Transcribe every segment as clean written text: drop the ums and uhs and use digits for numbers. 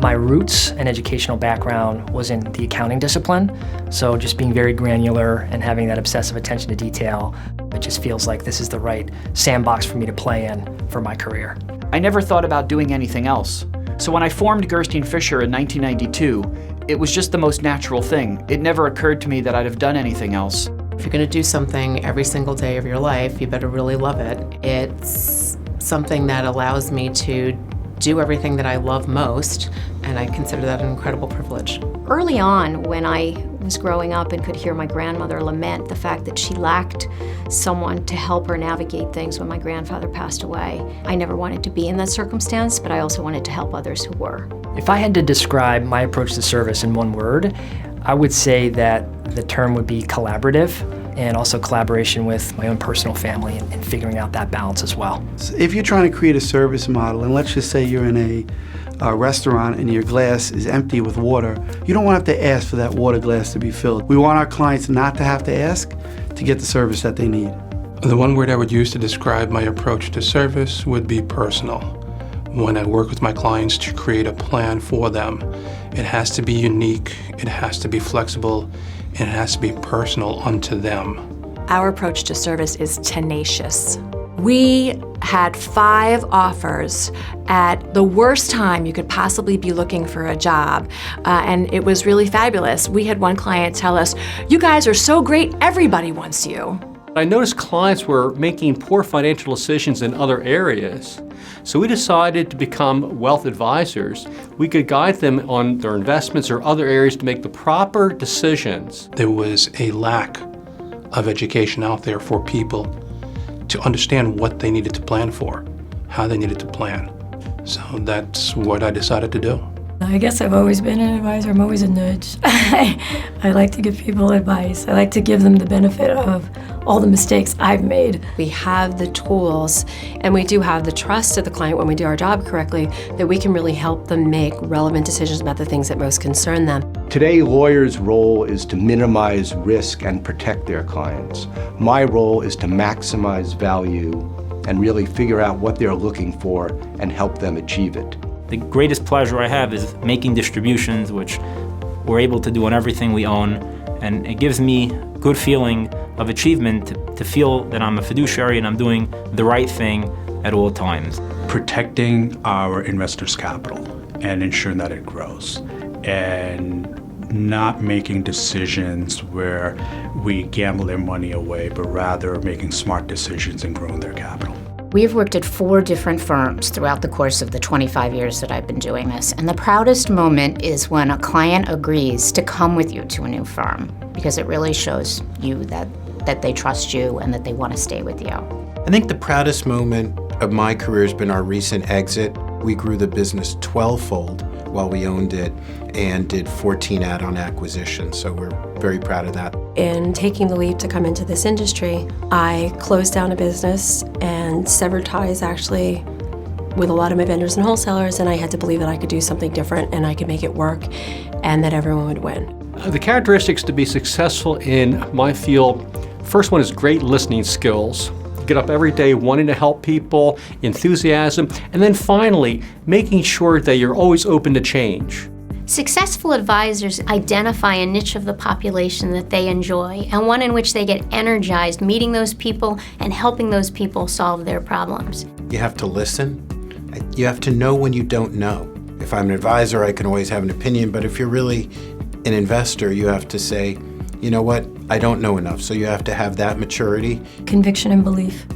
My roots and educational background was in the accounting discipline, so just being very granular and having that obsessive attention to detail, it just feels like this is the right sandbox for me to play in for my career. I never thought about doing anything else. So when I formed Gerstein Fisher in 1992, it was just the most natural thing. It never occurred to me that I'd have done anything else. If you're going to do something every single day of your life, you better really love it. It's something that allows me to do everything that I love most, and I consider that an incredible privilege. Early on, when I was growing up and could hear my grandmother lament the fact that she lacked someone to help her navigate things when my grandfather passed away, I never wanted to be in that circumstance, but I also wanted to help others who were. If I had to describe my approach to service in one word, I would say that the term would be collaborative, and also collaboration with my own personal family and figuring out that balance as well. If you're trying to create a service model, and let's just say you're in a restaurant and your glass is empty with water, you don't want to have to ask for that water glass to be filled. We want our clients not to have to ask to get the service that they need. The one word I would use to describe my approach to service would be personal. When I work with my clients to create a plan for them, it has to be unique, it has to be flexible, and it has to be personal unto them. Our approach to service is tenacious. We had 5 offers at the worst time you could possibly be looking for a job, and it was really fabulous. We had one client tell us, "You guys are so great, everybody wants you." I noticed clients were making poor financial decisions in other areas. So we decided to become wealth advisors. We could guide them on their investments or other areas to make the proper decisions. There was a lack of education out there for people to understand what they needed to plan for, how they needed to plan. So that's what I decided to do. I guess I've always been an advisor. I'm always a nudge. I like to give people advice. I like to give them the benefit of all the mistakes I've made. We have the tools, and we do have the trust of the client when we do our job correctly, that we can really help them make relevant decisions about the things that most concern them. Today, lawyers' role is to minimize risk and protect their clients. My role is to maximize value and really figure out what they're looking for and help them achieve it. The greatest pleasure I have is making distributions, which we're able to do on everything we own, and it gives me a good feeling of achievement to feel that I'm a fiduciary and I'm doing the right thing at all times. Protecting our investors' capital and ensuring that it grows, and not making decisions where we gamble their money away, but rather making smart decisions and growing their capital. We've worked at 4 different firms throughout the course of the 25 years that I've been doing this, and the proudest moment is when a client agrees to come with you to a new firm, because it really shows you that they trust you and that they want to stay with you. I think the proudest moment of my career has been our recent exit. We grew the business 12-fold while we owned it and did 14 add-on acquisitions, so we're very proud of that. In taking the leap to come into this industry, I closed down a business and severed ties actually with a lot of my vendors and wholesalers, and I had to believe that I could do something different and I could make it work and that everyone would win. The characteristics to be successful in my field, first one is great listening skills. Get up every day wanting to help people, enthusiasm, and then finally, making sure that you're always open to change. Successful advisors identify a niche of the population that they enjoy, and one in which they get energized meeting those people and helping those people solve their problems. You have to listen. You have to know when you don't know. If I'm an advisor, I can always have an opinion, but if you're really an investor, you have to say, you know what, I don't know enough. So you have to have that maturity. Conviction and belief.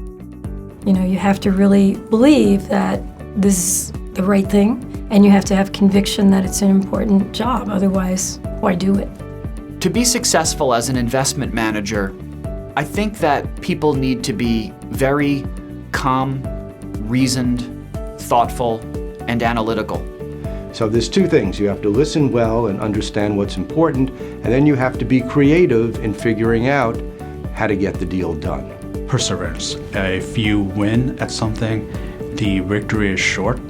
You know, you have to really believe that this is the right thing, and you have to have conviction that it's an important job. Otherwise, why do it? To be successful as an investment manager, I think that people need to be very calm, reasoned, thoughtful, and analytical. So there's 2 things. You have to listen well and understand what's important, and then you have to be creative in figuring out how to get the deal done. Perseverance. If you win at something, the victory is short,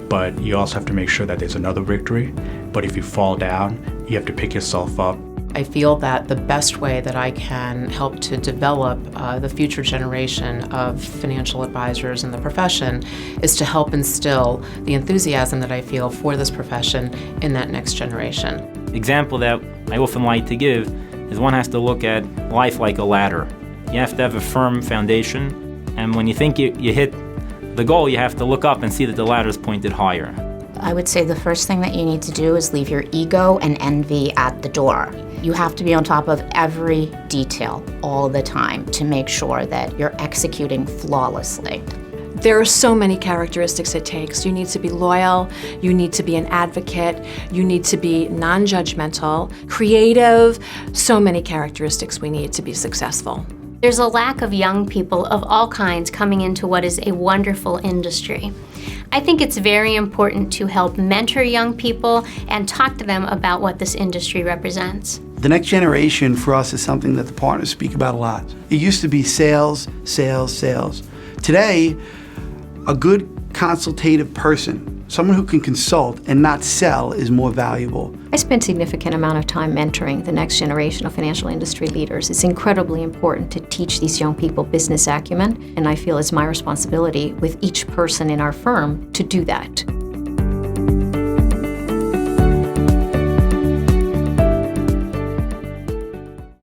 but you also have to make sure that there's another victory. But if you fall down, you have to pick yourself up. I feel that the best way that I can help to develop the future generation of financial advisors in the profession is to help instill the enthusiasm that I feel for this profession in that next generation. Example that I often like to give is one has to look at life like a ladder. You have to have a firm foundation, and when you think you hit the goal, you have to look up and see that the ladder's pointed higher. I would say the first thing that you need to do is leave your ego and envy at the door. You have to be on top of every detail all the time to make sure that you're executing flawlessly. There are so many characteristics it takes. You need to be loyal, you need to be an advocate, you need to be non-judgmental, creative, so many characteristics we need to be successful. There's a lack of young people of all kinds coming into what is a wonderful industry. I think it's very important to help mentor young people and talk to them about what this industry represents. The next generation for us is something that the partners speak about a lot. It used to be sales, sales, sales. Today, a good consultative person, someone who can consult and not sell, is more valuable. I spend a significant amount of time mentoring the next generation of financial industry leaders. It's incredibly important to teach these young people business acumen, and I feel it's my responsibility with each person in our firm to do that.